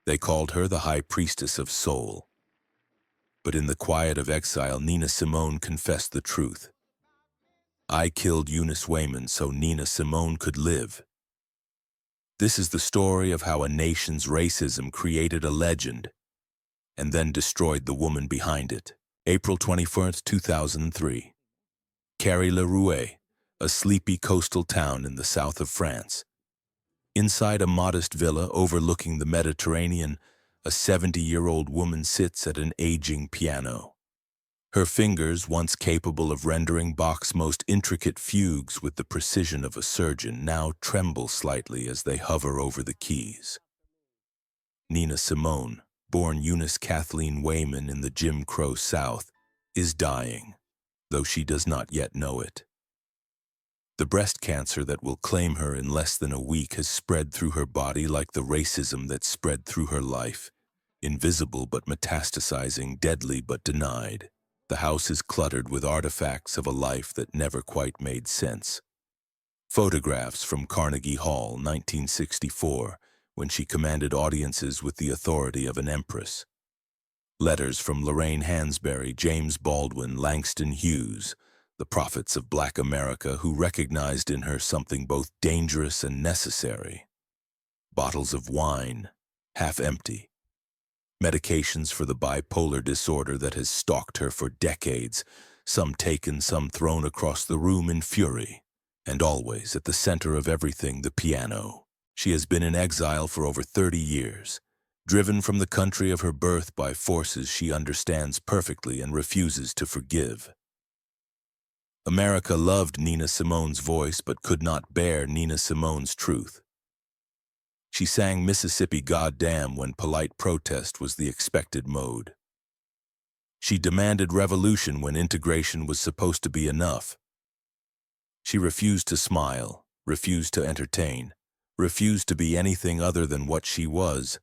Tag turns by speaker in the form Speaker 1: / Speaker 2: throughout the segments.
Speaker 1: They called her the High Priestess of Soul. But in the quiet of exile, Nina Simone confessed the truth. I killed Eunice Waymon so Nina Simone could live. This is the story of how a nation's racism created a legend and then destroyed the woman behind it. April 21st, 2003. Carry-le-Rouet, a sleepy coastal town in the south of France. Inside a modest villa overlooking the Mediterranean, a 70-year-old woman sits at an aging piano. Her fingers, once capable of rendering Bach's most intricate fugues with the precision of a surgeon, now tremble slightly as they hover over the keys. Nina Simone, born Eunice Kathleen Waymon in the Jim Crow South, is dying, though she does not yet know it. The breast cancer that will claim her in less than a week has spread through her body like the racism that spread through her life, invisible but metastasizing, deadly but denied. The house is cluttered with artifacts of a life that never quite made sense. Photographs from Carnegie Hall, 1964, when she commanded audiences with the authority of an empress. Letters from Lorraine Hansberry, James Baldwin, Langston Hughes, the prophets of Black America who recognized in her something both dangerous and necessary. Bottles of wine, half empty. Medications for the bipolar disorder that has stalked her for decades, some taken, some thrown across the room in fury. And always, at the center of everything, the piano. She has been in exile for over 30 years, driven from the country of her birth by forces she understands perfectly and refuses to forgive. America loved Nina Simone's voice but could not bear Nina Simone's truth. She sang Mississippi Goddam when polite protest was the expected mode. She demanded revolution when integration was supposed to be enough. She refused to smile, refused to entertain, refused to be anything other than what she was,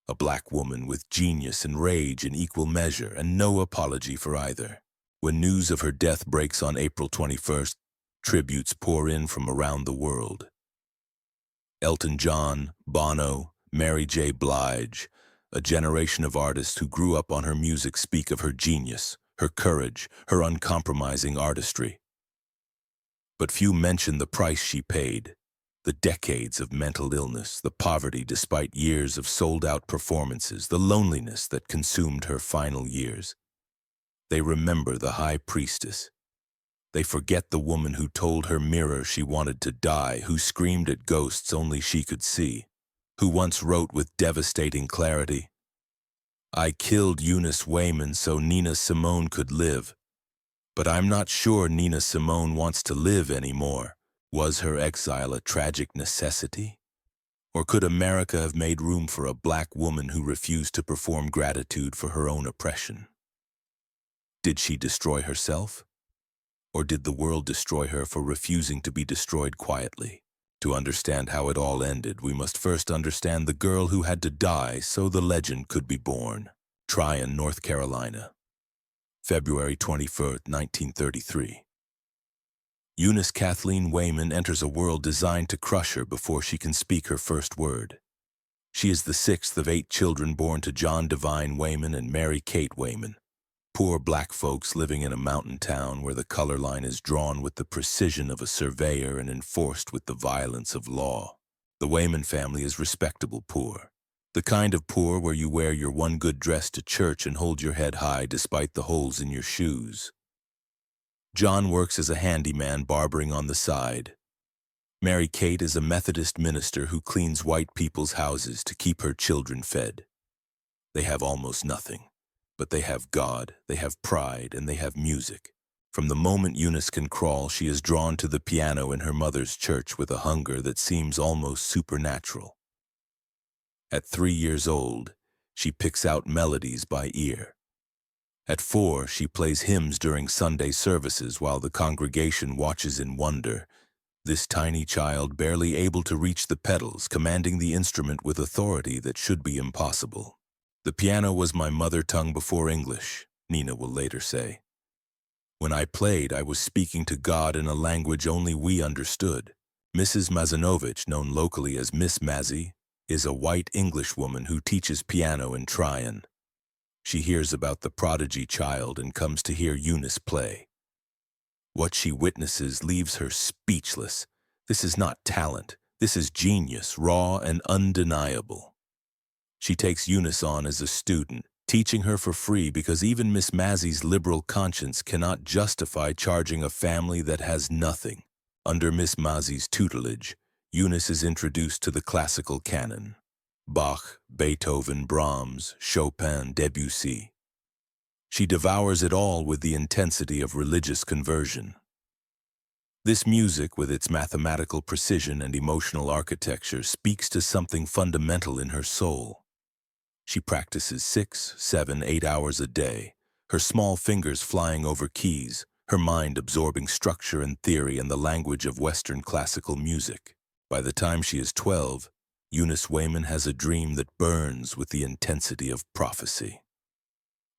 Speaker 1: a black woman with genius and rage in equal measure and no apology for either. When news of her death breaks on April 21st, tributes pour in from around the world. Elton John, Bono, Mary J. Blige, a generation of artists who grew up on her music speak of her genius, her courage, her uncompromising artistry. But few mention the price she paid, the decades of mental illness, the poverty despite years of sold-out performances, the loneliness that consumed her final years. They remember the High Priestess. They forget the woman who told her mirror she wanted to die, who screamed at ghosts only she could see, who once wrote with devastating clarity, I killed Eunice Waymon so Nina Simone could live. But I'm not sure Nina Simone wants to live anymore. Was her exile a tragic necessity? Or could America have made room for a black woman who refused to perform gratitude for her own oppression? Did she destroy herself? Or did the world destroy her for refusing to be destroyed quietly? To understand how it all ended, we must first understand the girl who had to die so the legend could be born. Tryon, North Carolina. February 21st, 1933. Eunice Kathleen Waymon enters a world designed to crush her before she can speak her first word. She is the sixth of 8 children born to John Divine Waymon and Mary Kate Waymon. Poor black folks living in a mountain town where the color line is drawn with the precision of a surveyor and enforced with the violence of law. The Waymon family is respectable poor, the kind of poor where you wear your one good dress to church and hold your head high despite the holes in your shoes. John works as a handyman barbering on the side. Mary Kate is a Methodist minister who cleans white people's houses to keep her children fed. They have almost nothing. But they have God, they have pride, and they have music. From the moment Eunice can crawl, she is drawn to the piano in her mother's church with a hunger that seems almost supernatural. At 3 years old, she picks out melodies by ear. At 4, she plays hymns during Sunday services while the congregation watches in wonder. This tiny child, barely able to reach the pedals, commanding the instrument with authority that should be impossible. The piano was my mother tongue before English, Nina will later say. When I played, I was speaking to God in a language only we understood. Mrs. Mazanovich, known locally as Miss Mazzy, is a white Englishwoman who teaches piano in Tryon. She hears about the prodigy child and comes to hear Eunice play. What she witnesses leaves her speechless. This is not talent. This is genius, raw and undeniable. She takes Eunice on as a student, teaching her for free because even Miss Massey's liberal conscience cannot justify charging a family that has nothing. Under Miss Massey's tutelage, Eunice is introduced to the classical canon: Bach, Beethoven, Brahms, Chopin, Debussy. She devours it all with the intensity of religious conversion. This music, with its mathematical precision and emotional architecture, speaks to something fundamental in her soul. She practices 6, 7, 8 hours a day, her small fingers flying over keys, her mind absorbing structure and theory and the language of Western classical music. By the time she is 12, Eunice Waymon has a dream that burns with the intensity of prophecy.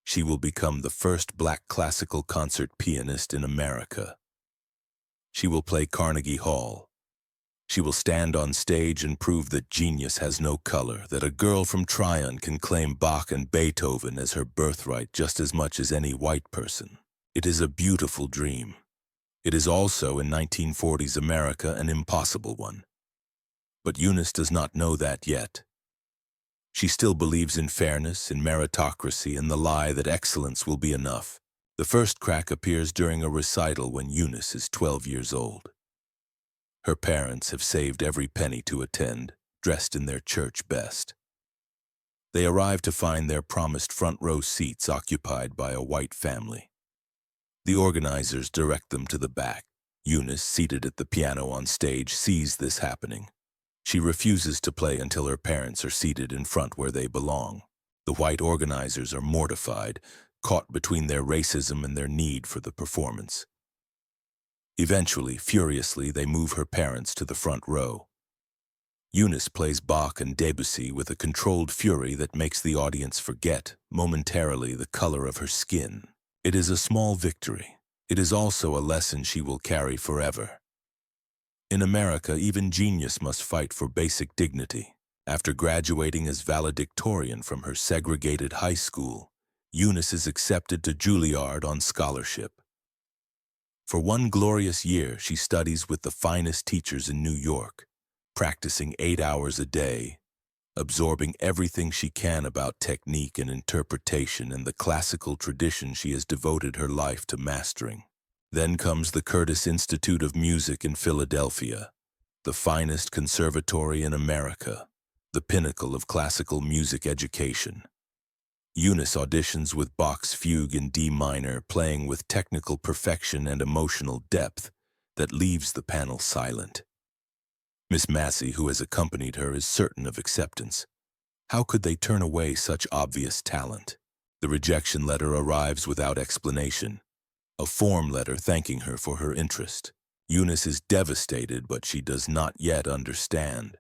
Speaker 1: She will become the first black classical concert pianist in America. She will play Carnegie Hall. She will stand on stage and prove that genius has no color, that a girl from Tryon can claim Bach and Beethoven as her birthright just as much as any white person. It is a beautiful dream. It is also, in 1940s America, an impossible one. But Eunice does not know that yet. She still believes in fairness, in meritocracy, and the lie that excellence will be enough. The first crack appears during a recital when Eunice is 12 years old. Her parents have saved every penny to attend, dressed in their church best. They arrive to find their promised front row seats occupied by a white family. The organizers direct them to the back. Eunice, seated at the piano on stage, sees this happening. She refuses to play until her parents are seated in front where they belong. The white organizers are mortified, caught between their racism and their need for the performance. Eventually, furiously, they move her parents to the front row. Eunice plays Bach and Debussy with a controlled fury that makes the audience forget, momentarily, the color of her skin. It is a small victory. It is also a lesson she will carry forever. In America, even genius must fight for basic dignity. After graduating as valedictorian from her segregated high school, Eunice is accepted to Juilliard on scholarship. For one glorious year, she studies with the finest teachers in New York, practicing 8 hours a day, absorbing everything she can about technique and interpretation and the classical tradition she has devoted her life to mastering. Then comes the Curtis Institute of Music in Philadelphia, the finest conservatory in America, the pinnacle of classical music education. Eunice auditions with Bach's fugue in D minor, playing with technical perfection and emotional depth that leaves the panel silent. Miss Massey, who has accompanied her, is certain of acceptance. How could they turn away such obvious talent? The rejection letter arrives without explanation, a form letter thanking her for her interest. Eunice is devastated, but she does not yet understand.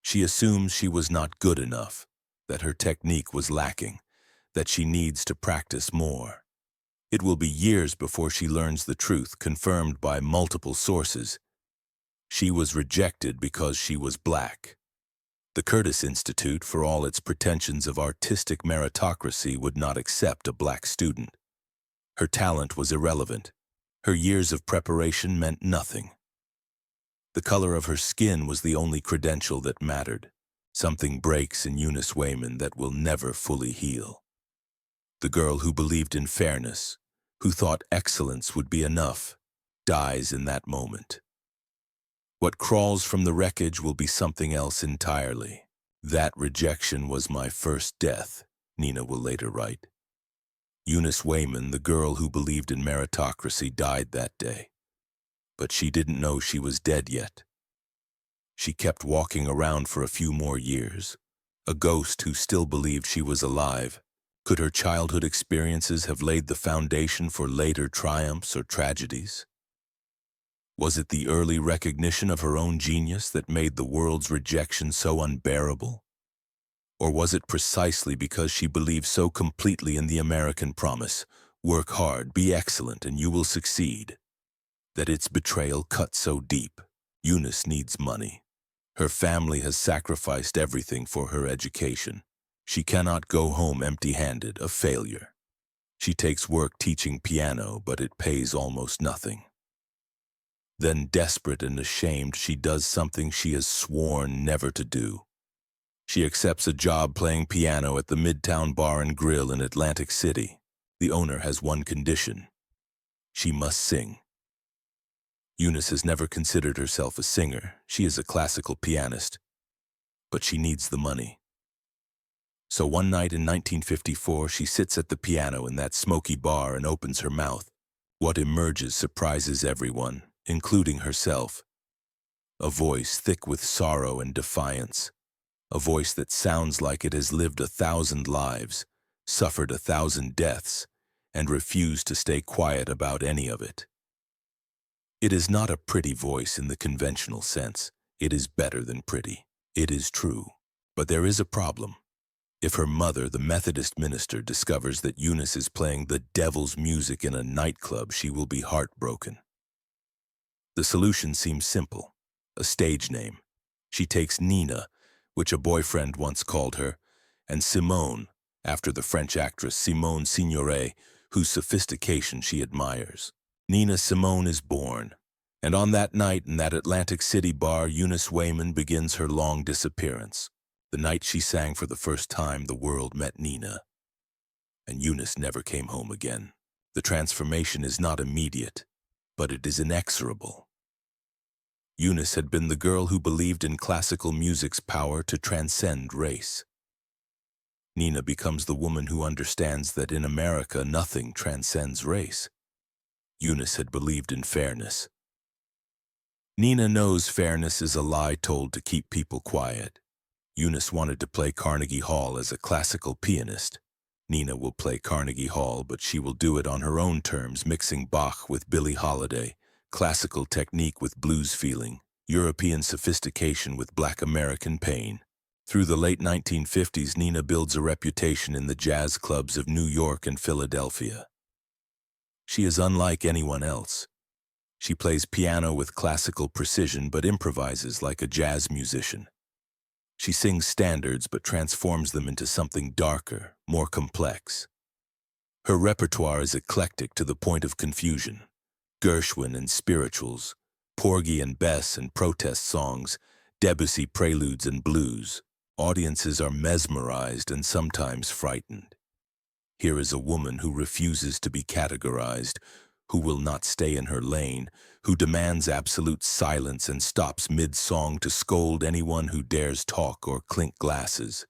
Speaker 1: She assumes she was not good enough, that her technique was lacking, that she needs to practice more. It will be years before she learns the truth, confirmed by multiple sources. She was rejected because she was black. The Curtis Institute, for all its pretensions of artistic meritocracy, would not accept a black student. Her talent was irrelevant. Her years of preparation meant nothing. The color of her skin was the only credential that mattered. Something breaks in Eunice Waymon that will never fully heal. The girl who believed in fairness, who thought excellence would be enough, dies in that moment. What crawls from the wreckage will be something else entirely. That rejection was my first death, Nina will later write. Eunice Waymon, the girl who believed in meritocracy, died that day. But she didn't know she was dead yet. She kept walking around for a few more years, a ghost who still believed she was alive. Could her childhood experiences have laid the foundation for later triumphs or tragedies? Was it the early recognition of her own genius that made the world's rejection so unbearable? Or was it precisely because she believed so completely in the American promise, work hard, be excellent, and you will succeed, that its betrayal cut so deep? Eunice needs money. Her family has sacrificed everything for her education. She cannot go home empty-handed, a failure. She takes work teaching piano, but it pays almost nothing. Then, desperate and ashamed, she does something she has sworn never to do. She accepts a job playing piano at the Midtown Bar and Grill in Atlantic City. The owner has one condition: she must sing. Eunice has never considered herself a singer. She is a classical pianist, but she needs the money. So one night in 1954, she sits at the piano in that smoky bar and opens her mouth. What emerges surprises everyone, including herself. A voice thick with sorrow and defiance. A voice that sounds like it has lived 1,000 lives, suffered 1,000 deaths, and refused to stay quiet about any of it. It is not a pretty voice in the conventional sense. It is better than pretty. It is true. But there is a problem. If her mother, the Methodist minister, discovers that Eunice is playing the devil's music in a nightclub, she will be heartbroken. The solution seems simple: a stage name. She takes Nina, which a boyfriend once called her, and Simone, after the French actress Simone Signoret, whose sophistication she admires. Nina Simone is born, and on that night in that Atlantic City bar, Eunice Waymon begins her long disappearance. The night she sang for the first time, the world met Nina, and Eunice never came home again. The transformation is not immediate, but it is inexorable. Eunice had been the girl who believed in classical music's power to transcend race. Nina becomes the woman who understands that in America nothing transcends race. Eunice had believed in fairness. Nina knows fairness is a lie told to keep people quiet. Eunice wanted to play Carnegie Hall as a classical pianist. Nina will play Carnegie Hall, but she will do it on her own terms, mixing Bach with Billie Holiday, classical technique with blues feeling, European sophistication with Black American pain. Through the late 1950s, Nina builds a reputation in the jazz clubs of New York and Philadelphia. She is unlike anyone else. She plays piano with classical precision but improvises like a jazz musician. She sings standards but transforms them into something darker, more complex. Her repertoire is eclectic to the point of confusion. Gershwin and spirituals, Porgy and Bess and protest songs, Debussy preludes and blues. Audiences are mesmerized and sometimes frightened. Here is a woman who refuses to be categorized, who will not stay in her lane, who demands absolute silence and stops mid-song to scold anyone who dares talk or clink glasses.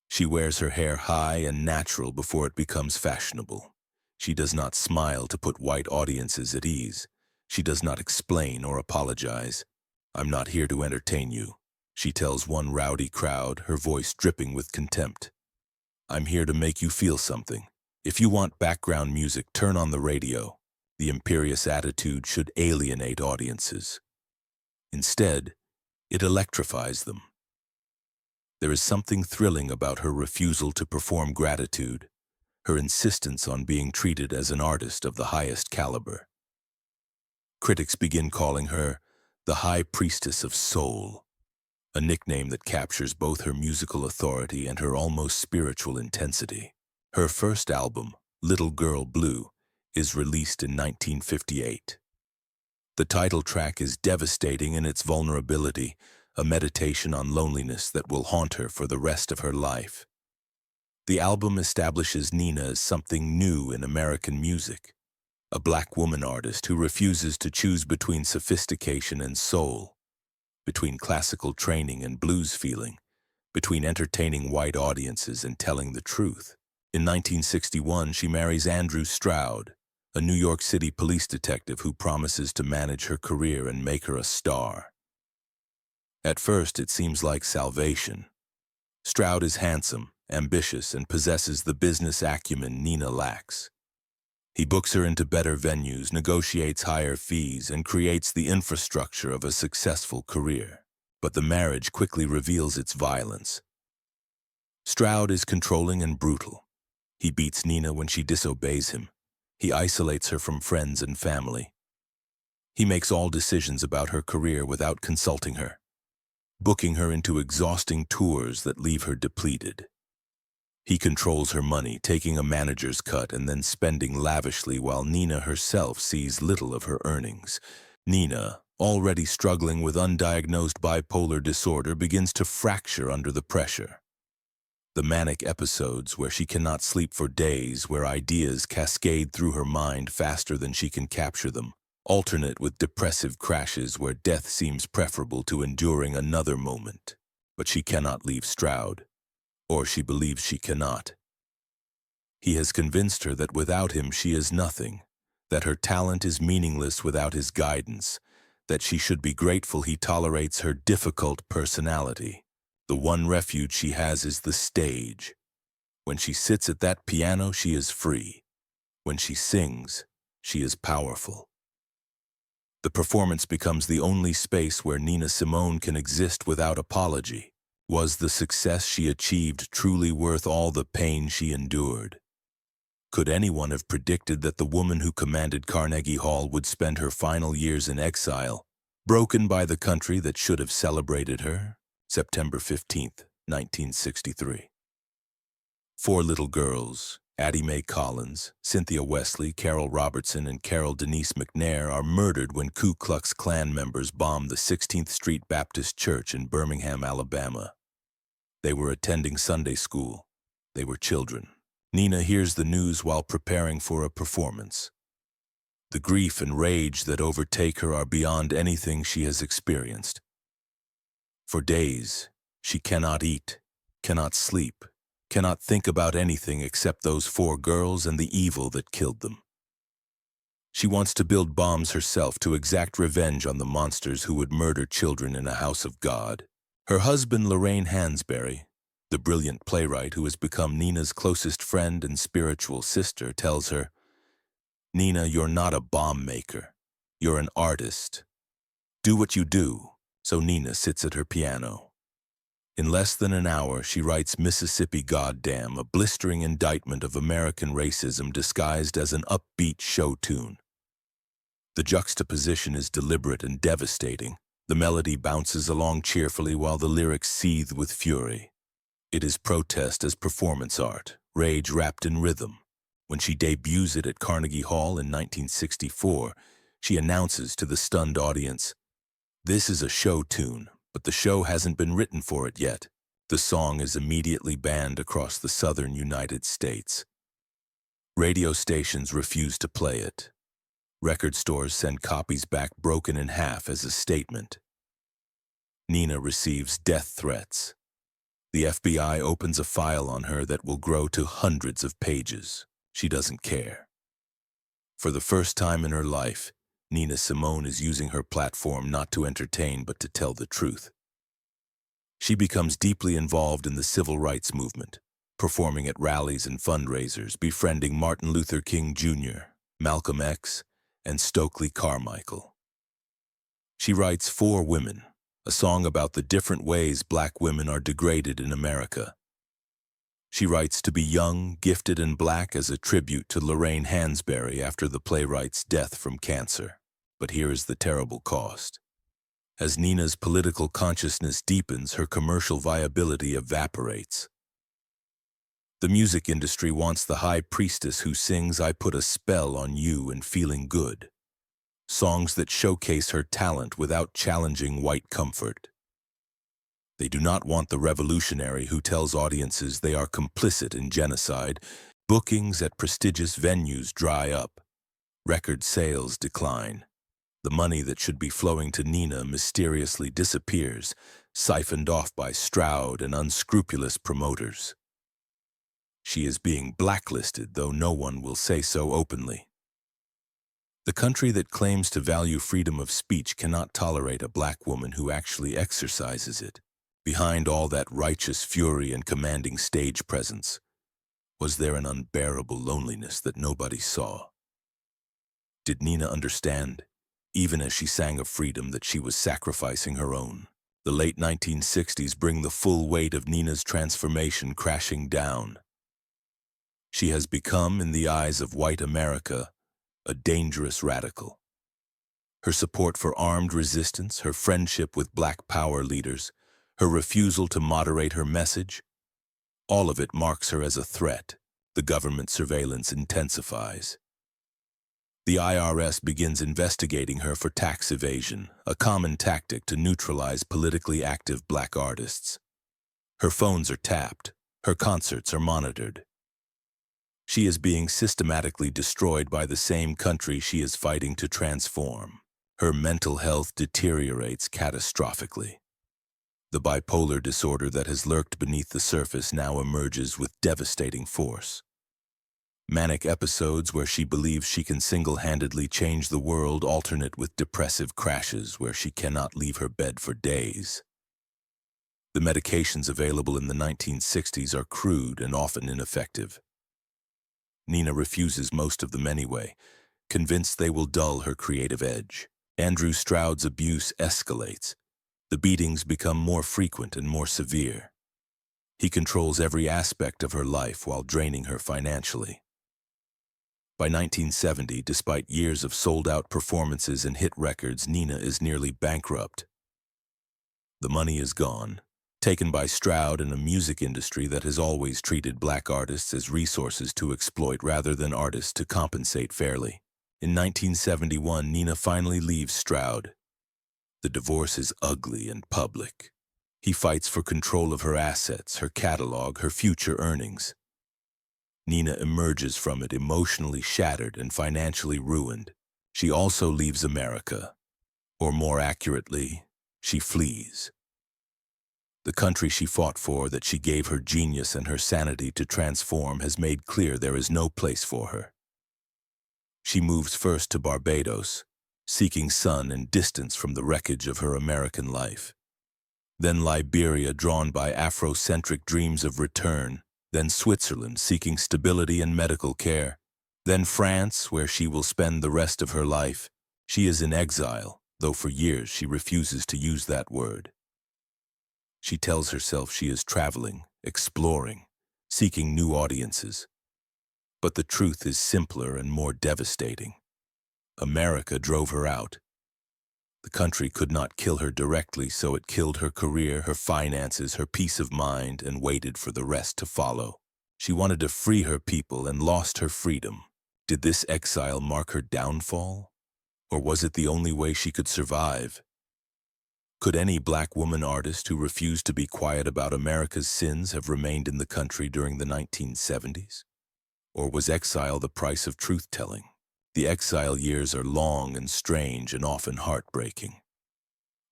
Speaker 1: She wears her hair high and natural before it becomes fashionable. She does not smile to put white audiences at ease. She does not explain or apologize. "I'm not here to entertain you," she tells one rowdy crowd, her voice dripping with contempt. "I'm here to make you feel something. If you want background music, turn on the radio." The imperious attitude should alienate audiences. Instead, it electrifies them. There is something thrilling about her refusal to perform gratitude, her insistence on being treated as an artist of the highest caliber. Critics begin calling her the High Priestess of Soul, a nickname that captures both her musical authority and her almost spiritual intensity. Her first album, Little Girl Blue, is released in 1958. The title track is devastating in its vulnerability, a meditation on loneliness that will haunt her for the rest of her life. The album establishes Nina as something new in American music, a black woman artist who refuses to choose between sophistication and soul, between classical training and blues feeling, between entertaining white audiences and telling the truth. In 1961, she marries Andrew Stroud, a New York City police detective who promises to manage her career and make her a star. At first, it seems like salvation. Stroud is handsome, ambitious, and possesses the business acumen Nina lacks. He books her into better venues, negotiates higher fees, and creates the infrastructure of a successful career. But the marriage quickly reveals its violence. Stroud is controlling and brutal. He beats Nina when she disobeys him. He isolates her from friends and family. He makes all decisions about her career without consulting her. booking her into exhausting tours that leave her depleted. He controls her money, taking a manager's cut and then spending lavishly while Nina herself sees little of her earnings. Nina, already struggling with undiagnosed bipolar disorder, begins to fracture under the pressure. The manic episodes where she cannot sleep for days, where ideas cascade through her mind faster than she can capture them, alternate with depressive crashes where death seems preferable to enduring another moment. But she cannot leave Stroud, or she believes she cannot. He has convinced her that without him she is nothing, that her talent is meaningless without his guidance, that she should be grateful he tolerates her difficult personality. The one refuge she has is the stage. When she sits at that piano, she is free. When she sings, she is powerful. The performance becomes the only space where Nina Simone can exist without apology. Was the success she achieved truly worth all the pain she endured? Could anyone have predicted that the woman who commanded Carnegie Hall would spend her final years in exile, broken by the country that should have celebrated her? September 15th, 1963. 4 little girls, Addie Mae Collins, Cynthia Wesley, Carol Robertson, and Carol Denise McNair, are murdered when Ku Klux Klan members bombed the 16th Street Baptist Church in Birmingham, Alabama. They were attending Sunday school. They were children. Nina hears the news while preparing for a performance. The grief and rage that overtake her are beyond anything she has experienced. For days, she cannot eat, cannot sleep, cannot think about anything except those 4 girls and the evil that killed them. She wants to build bombs herself to exact revenge on the monsters who would murder children in a house of God. Her husband, Lorraine Hansberry, the brilliant playwright who has become Nina's closest friend and spiritual sister, tells her, "Nina, you're not a bomb maker. You're an artist. Do what you do." So Nina sits at her piano. In less than an hour, she writes Mississippi Goddam, a blistering indictment of American racism disguised as an upbeat show tune. The juxtaposition is deliberate and devastating. The melody bounces along cheerfully while the lyrics seethe with fury. It is protest as performance art, rage wrapped in rhythm. When she debuts it at Carnegie Hall in 1964, she announces to the stunned audience, "This is a show tune, but the show hasn't been written for it yet." The song is immediately banned across the southern United States. Radio stations refuse to play it. Record stores send copies back broken in half as a statement. Nina receives death threats. The FBI opens a file on her that will grow to hundreds of pages. She doesn't care. For the first time in her life, Nina Simone is using her platform not to entertain but to tell the truth. She becomes deeply involved in the civil rights movement, performing at rallies and fundraisers, befriending Martin Luther King Jr., Malcolm X, and Stokely Carmichael. She writes For Women, a song about the different ways Black women are degraded in America. She writes To Be Young, Gifted, and Black as a tribute to Lorraine Hansberry after the playwright's death from cancer. But here is the terrible cost. As Nina's political consciousness deepens, her commercial viability evaporates. The music industry wants the high priestess who sings I Put a Spell on You and Feeling Good. Songs that showcase her talent without challenging white comfort. They do not want the revolutionary who tells audiences they are complicit in genocide. Bookings at prestigious venues dry up. Record sales decline. The money that should be flowing to Nina mysteriously disappears, siphoned off by Stroud and unscrupulous promoters. She is being blacklisted, though no one will say so openly. The country that claims to value freedom of speech cannot tolerate a black woman who actually exercises it. Behind all that righteous fury and commanding stage presence, was there an unbearable loneliness that nobody saw? Did Nina understand, even as she sang of freedom, that she was sacrificing her own? The late 1960s bring the full weight of Nina's transformation crashing down. She has become, in the eyes of white America, a dangerous radical. Her support for armed resistance, her friendship with Black power leaders, Her refusal to moderate her message, all of it marks her as a threat. The government surveillance intensifies. The IRS begins investigating her for tax evasion, a common tactic to neutralize politically active black artists. Her phones are tapped. Her concerts are monitored. She is being systematically destroyed by the same country she is fighting to transform. Her mental health deteriorates catastrophically. The bipolar disorder that has lurked beneath the surface now emerges with devastating force. Manic episodes where she believes she can single-handedly change the world alternate with depressive crashes where she cannot leave her bed for days. The medications available in the 1960s are crude and often ineffective. Nina refuses most of them anyway, convinced they will dull her creative edge. Andrew Stroud's abuse escalates. The beatings become more frequent and more severe. He controls every aspect of her life while draining her financially. By 1970, despite years of sold-out performances and hit records, Nina is nearly bankrupt. The money is gone, taken by Stroud and a music industry that has always treated black artists as resources to exploit rather than artists to compensate fairly. In 1971, Nina finally leaves Stroud. The divorce is ugly and public. He fights for control of her assets, her catalog, her future earnings. Nina emerges from it emotionally shattered and financially ruined. She also leaves America, or more accurately, she flees. The country she fought for, that she gave her genius and her sanity to transform, has made clear there is no place for her. She moves first to Barbados, seeking sun and distance from the wreckage of her American life. Then Liberia, drawn by Afrocentric dreams of return. Then Switzerland, seeking stability and medical care. Then France, where she will spend the rest of her life. She is in exile, though for years she refuses to use that word. She tells herself she is traveling, exploring, seeking new audiences. But the truth is simpler and more devastating. America drove her out. The country could not kill her directly, so it killed her career, her finances, her peace of mind, and waited for the rest to follow. She wanted to free her people and lost her freedom. Did this exile mark her downfall? Or was it the only way she could survive? Could any black woman artist who refused to be quiet about America's sins have remained in the country during the 1970s? Or was exile the price of truth-telling? The exile years are long and strange and often heartbreaking.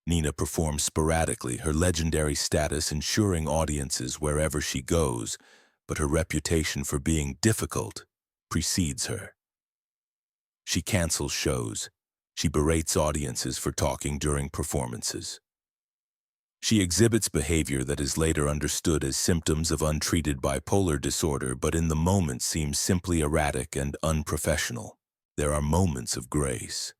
Speaker 1: Nina performs sporadically, her legendary status ensuring audiences wherever she goes, but her reputation for being difficult precedes her. She cancels shows. She berates audiences for talking during performances. She exhibits behavior that is later understood as symptoms of untreated bipolar disorder, but in the moment seems simply erratic and unprofessional. There are moments of grace.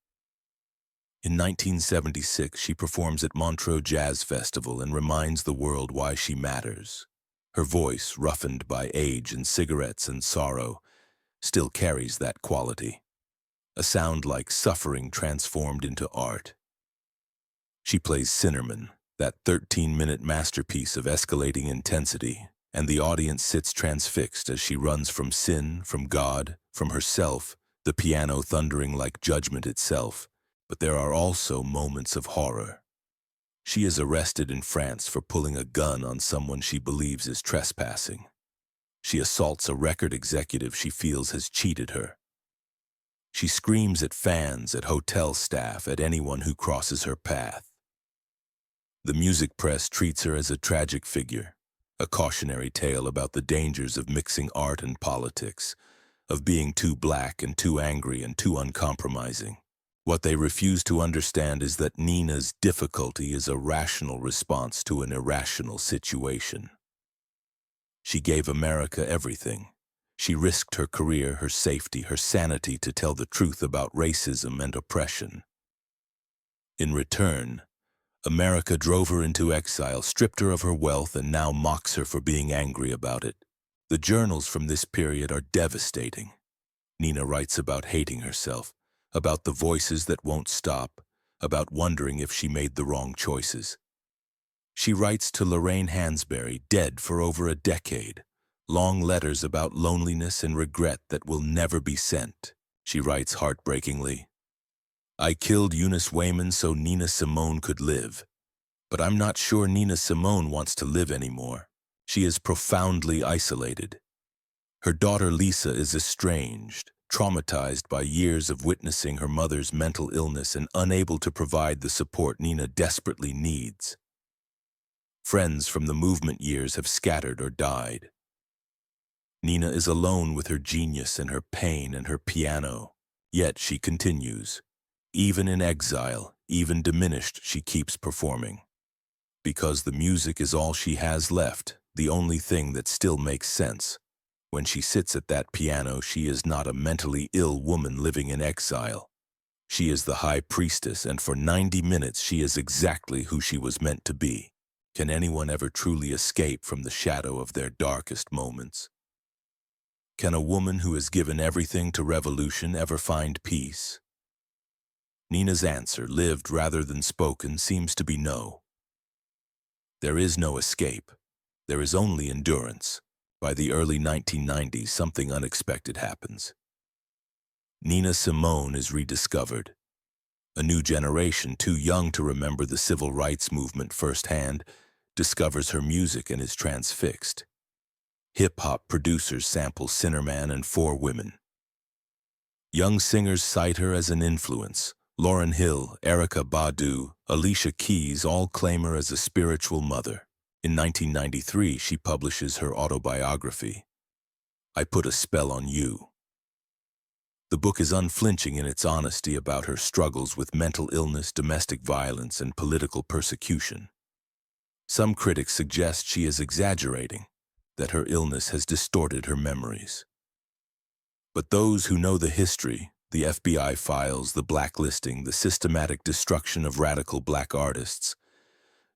Speaker 1: In 1976, she performs at Montreux Jazz Festival and reminds the world why she matters. Her voice, roughened by age and cigarettes and sorrow, still carries that quality. A sound like suffering transformed into art. She plays Cinnamon, that 13-minute masterpiece of escalating intensity, and the audience sits transfixed as she runs from sin, from God, from herself, the piano thundering like judgment itself. But there are also moments of horror. She is arrested in France for pulling a gun on someone she believes is trespassing. She assaults a record executive she feels has cheated her. She screams at fans, at hotel staff, at anyone who crosses her path. The music press treats her as a tragic figure, a cautionary tale about the dangers of mixing art and politics, of being too black and too angry and too uncompromising. What they refuse to understand is that Nina's difficulty is a rational response to an irrational situation. She gave America everything. She risked her career, her safety, her sanity to tell the truth about racism and oppression. In return, America drove her into exile, stripped her of her wealth, and now mocks her for being angry about it. The journals from this period are devastating. Nina writes about hating herself, about the voices that won't stop, about wondering if she made the wrong choices. She writes to Lorraine Hansberry, dead for over a decade, long letters about loneliness and regret that will never be sent. She writes heartbreakingly, "I killed Eunice Waymon so Nina Simone could live. But I'm not sure Nina Simone wants to live anymore. She is profoundly isolated. Her daughter Lisa is estranged, traumatized by years of witnessing her mother's mental illness and unable to provide the support Nina desperately needs. Friends from the movement years have scattered or died. Nina is alone with her genius and her pain and her piano. Yet she continues. Even in exile, even diminished, she keeps performing. Because the music is all she has left, the only thing that still makes sense. When she sits at that piano, she is not a mentally ill woman living in exile. She is the High Priestess, and for 90 minutes she is exactly who she was meant to be. Can anyone ever truly escape from the shadow of their darkest moments? Can a woman who has given everything to revolution ever find peace? Nina's answer, lived rather than spoken, seems to be no. There is no escape. There is only endurance. By the early 1990s, something unexpected happens. Nina Simone is rediscovered. A new generation, too young to remember the civil rights movement firsthand, discovers her music and is transfixed. Hip-hop producers sample Sinnerman and Four Women. Young singers cite her as an influence. Lauryn Hill, Erykah Badu, Alicia Keys all claim her as a spiritual mother. In 1993, she publishes her autobiography, I Put a Spell on You. The book is unflinching in its honesty about her struggles with mental illness, domestic violence, and political persecution. Some critics suggest she is exaggerating, that her illness has distorted her memories. But those who know the history, the FBI files, the blacklisting, the systematic destruction of radical black artists,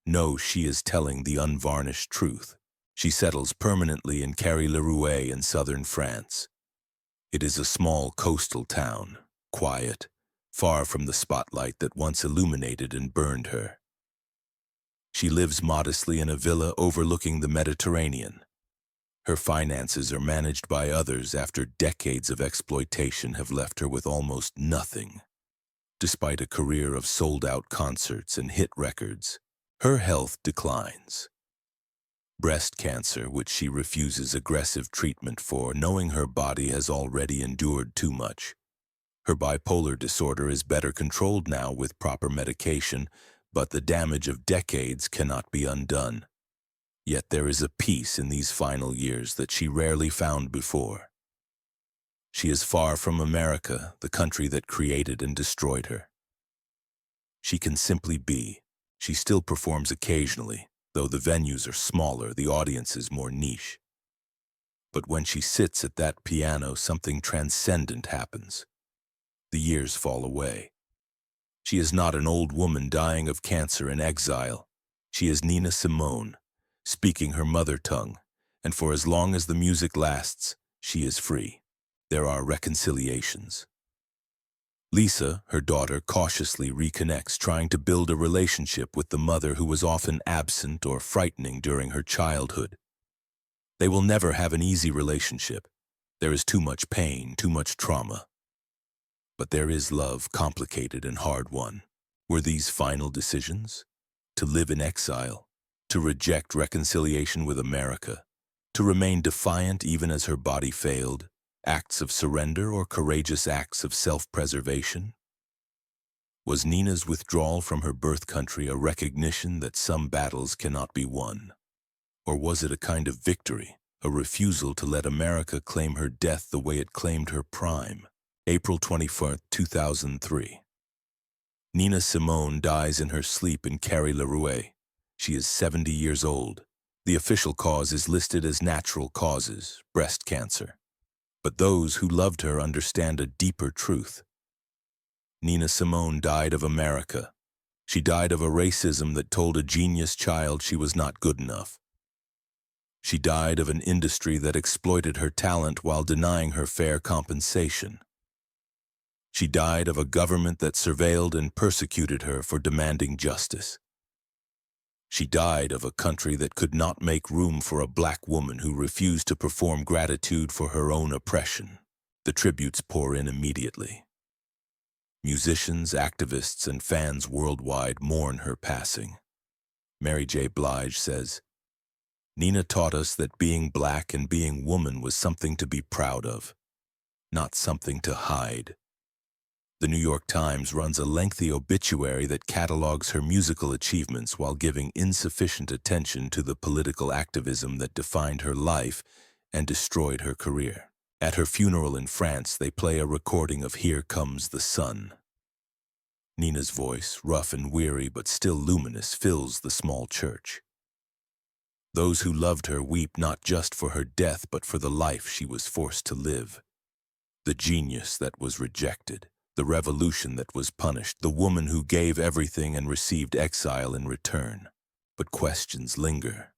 Speaker 1: know she is telling the unvarnished truth. She settles permanently in Carry-le-Rouet in southern France. It is a small coastal town, quiet, far from the spotlight that once illuminated and burned her. She lives modestly in a villa overlooking the Mediterranean. Her finances are managed by others after decades of exploitation have left her with almost nothing. Despite a career of sold-out concerts and hit records, her health declines. Breast cancer, which she refuses aggressive treatment for, knowing her body has already endured too much. Her bipolar disorder is better controlled now with proper medication, but the damage of decades cannot be undone. Yet there is a peace in these final years that she rarely found before. She is far from America, the country that created and destroyed her. She can simply be. She still performs occasionally, though the venues are smaller, the audience is more niche. But when she sits at that piano, something transcendent happens. The years fall away. She is not an old woman dying of cancer in exile. She is Nina Simone, speaking her mother tongue, and for as long as the music lasts, she is free. There are reconciliations. Lisa, her daughter, cautiously reconnects, trying to build a relationship with the mother who was often absent or frightening during her childhood. They will never have an easy relationship. There is too much pain, too much trauma. But there is love, complicated and hard-won. Were these final decisions? To live in exile? To reject reconciliation with America? To remain defiant even as her body failed? Acts of surrender or courageous acts of self-preservation? Was Nina's withdrawal from her birth country a recognition that some battles cannot be won? Or was it a kind of victory, a refusal to let America claim her death the way it claimed her prime? April 24, 2003. Nina Simone dies in her sleep in Carry-le-Rouet. She is 70 years old. The official cause is listed as natural causes, breast cancer. But those who loved her understand a deeper truth. Nina Simone died of America. She died of a racism that told a genius child she was not good enough. She died of an industry that exploited her talent while denying her fair compensation. She died of a government that surveilled and persecuted her for demanding justice. She died of a country that could not make room for a black woman who refused to perform gratitude for her own oppression. The tributes pour in immediately. Musicians, activists, and fans worldwide mourn her passing. Mary J. Blige says, "Nina taught us that being black and being woman was something to be proud of, not something to hide." The New York Times runs a lengthy obituary that catalogs her musical achievements while giving insufficient attention to the political activism that defined her life and destroyed her career. At her funeral in France, they play a recording of "Here Comes the Sun." Nina's voice, rough and weary but still luminous, fills the small church. Those who loved her weep not just for her death but for the life she was forced to live. The genius that was rejected, the revolution that was punished, the woman who gave everything and received exile in return. But questions linger,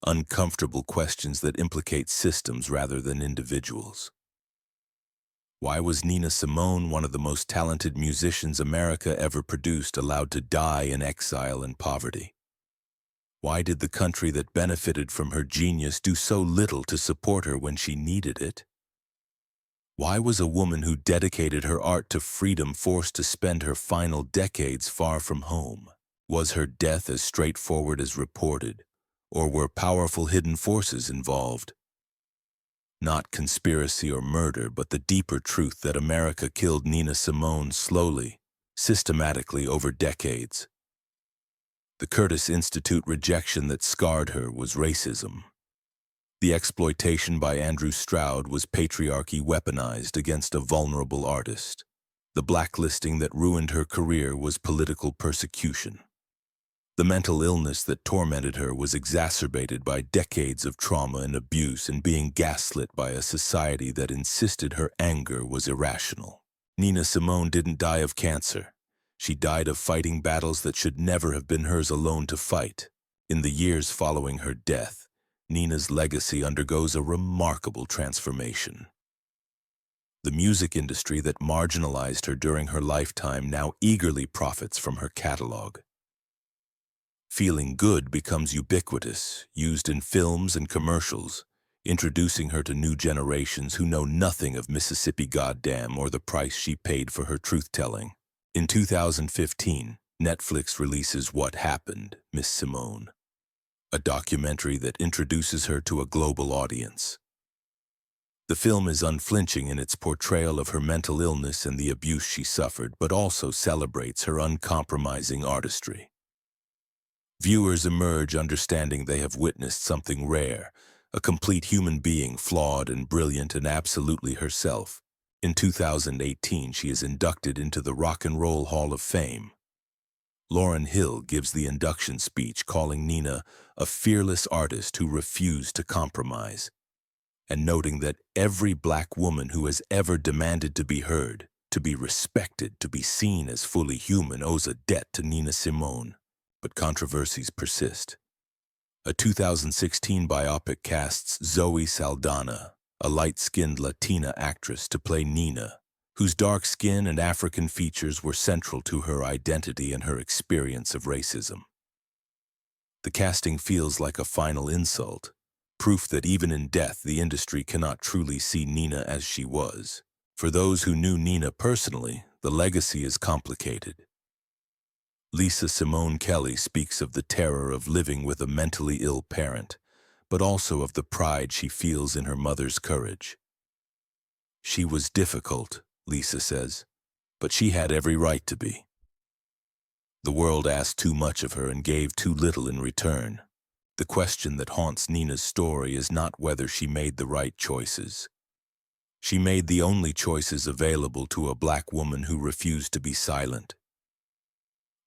Speaker 1: uncomfortable questions that implicate systems rather than individuals. Why was Nina Simone, one of the most talented musicians America ever produced, allowed to die in exile and poverty? Why did the country that benefited from her genius do so little to support her when she needed it? Why was a woman who dedicated her art to freedom forced to spend her final decades far from home? Was her death as straightforward as reported, or were powerful hidden forces involved? Not conspiracy or murder, but the deeper truth that America killed Nina Simone slowly, systematically over decades. The Curtis Institute rejection that scarred her was racism. The exploitation by Andrew Stroud was patriarchy weaponized against a vulnerable artist. The blacklisting that ruined her career was political persecution. The mental illness that tormented her was exacerbated by decades of trauma and abuse and being gaslit by a society that insisted her anger was irrational. Nina Simone didn't die of cancer. She died of fighting battles that should never have been hers alone to fight. In the years following her death, Nina's legacy undergoes a remarkable transformation. The music industry that marginalized her during her lifetime now eagerly profits from her catalog. Feeling Good becomes ubiquitous, used in films and commercials, introducing her to new generations who know nothing of Mississippi Goddam or the price she paid for her truth-telling. In 2015, Netflix releases What Happened, Miss Simone, a documentary that introduces her to a global audience. The film is unflinching in its portrayal of her mental illness and the abuse she suffered, but also celebrates her uncompromising artistry. Viewers emerge understanding they have witnessed something rare, a complete human being, flawed and brilliant and absolutely herself. In 2018, she is inducted into the Rock and Roll Hall of Fame. Lauryn Hill gives the induction speech calling Nina a fearless artist who refused to compromise, and noting that every black woman who has ever demanded to be heard, to be respected, to be seen as fully human owes a debt to Nina Simone. But controversies persist. A 2016 biopic casts Zoe Saldana, a light-skinned Latina actress, to play Nina, whose dark skin and African features were central to her identity and her experience of racism. The casting feels like a final insult, proof that even in death the industry cannot truly see Nina as she was. For those who knew Nina personally, the legacy is complicated. Lisa Simone Kelly speaks of the terror of living with a mentally ill parent, but also of the pride she feels in her mother's courage. She was difficult, Lisa says, but she had every right to be. The world asked too much of her and gave too little in return. The question that haunts Nina's story is not whether she made the right choices. She made the only choices available to a black woman who refused to be silent.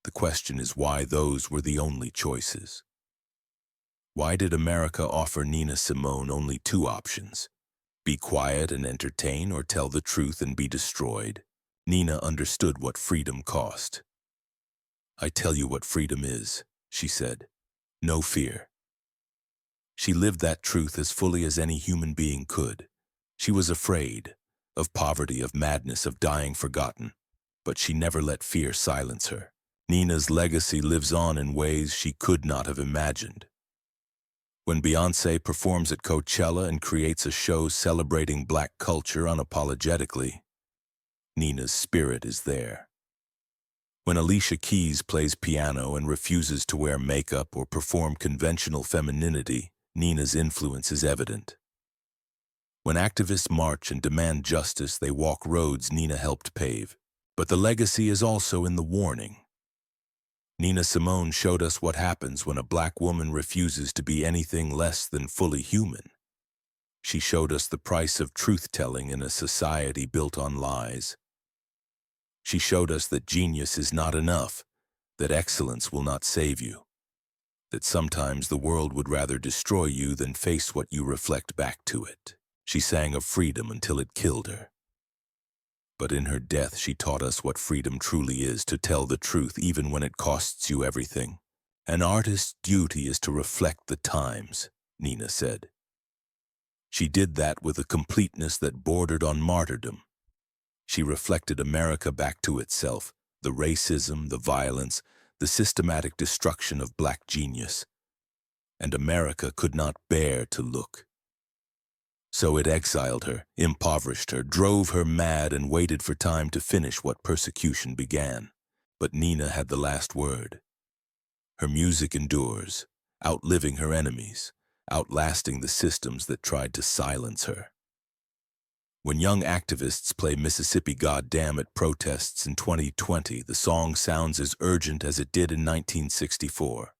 Speaker 1: The question is why those were the only choices. Why did America offer Nina Simone only two options? Be quiet and entertain, or tell the truth and be destroyed? Nina understood what freedom cost. "I tell you what freedom is," she said. "No fear." She lived that truth as fully as any human being could. She was afraid of poverty, of madness, of dying forgotten, but she never let fear silence her. Nina's legacy lives on in ways she could not have imagined. When Beyoncé performs at Coachella and creates a show celebrating Black culture unapologetically, Nina's spirit is there. When Alicia Keys plays piano and refuses to wear makeup or perform conventional femininity, Nina's influence is evident. When activists march and demand justice, they walk roads Nina helped pave. But the legacy is also in the warning. Nina Simone showed us what happens when a Black woman refuses to be anything less than fully human. She showed us the price of truth-telling in a society built on lies. She showed us that genius is not enough, that excellence will not save you, that sometimes the world would rather destroy you than face what you reflect back to it. She sang of freedom until it killed her. But in her death, she taught us what freedom truly is, to tell the truth even when it costs you everything. An artist's duty is to reflect the times, Nina said. She did that with a completeness that bordered on martyrdom. She reflected America back to itself, the racism, the violence, the systematic destruction of Black genius. And America could not bear to look. So it exiled her, impoverished her, drove her mad, and waited for time to finish what persecution began. But Nina had the last word. Her music endures, outliving her enemies, outlasting the systems that tried to silence her. When young activists play Mississippi Goddam at protests in 2020, the song sounds as urgent as it did in 1964.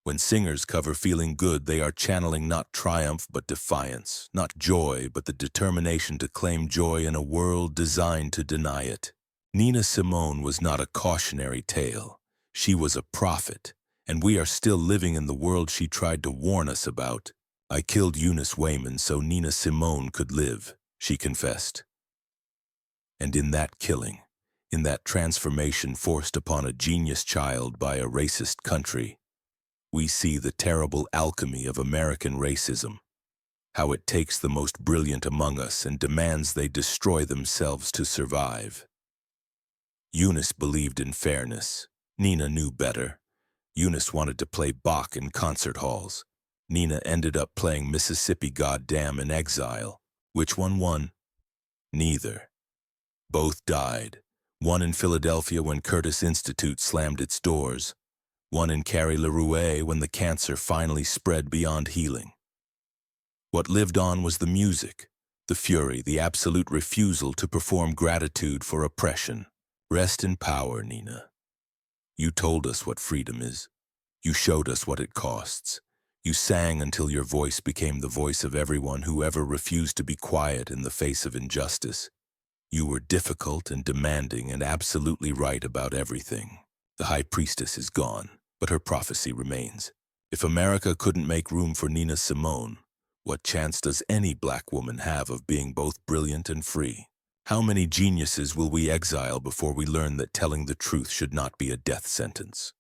Speaker 1: When singers cover Feeling Good, they are channeling not triumph but defiance, not joy but the determination to claim joy in a world designed to deny it. Nina Simone was not a cautionary tale. She was a prophet, and we are still living in the world she tried to warn us about. I killed Eunice Waymon so Nina Simone could live, she confessed. And in that killing, in that transformation forced upon a genius child by a racist country, we see the terrible alchemy of American racism, how it takes the most brilliant among us and demands they destroy themselves to survive. Eunice believed in fairness. Nina knew better. Eunice wanted to play Bach in concert halls. Nina ended up playing Mississippi Goddam in Exile. Which one won? Neither. Both died. One in Philadelphia when Curtis Institute slammed its doors. One in Carrie-LaRue when the cancer finally spread beyond healing. What lived on was the music, the fury, the absolute refusal to perform gratitude for oppression. Rest in power, Nina. You told us what freedom is. You showed us what it costs. You sang until your voice became the voice of everyone who ever refused to be quiet in the face of injustice. You were difficult and demanding and absolutely right about everything. The High Priestess is gone, but her prophecy remains. If America couldn't make room for Nina Simone, what chance does any Black woman have of being both brilliant and free? How many geniuses will we exile before we learn that telling the truth should not be a death sentence?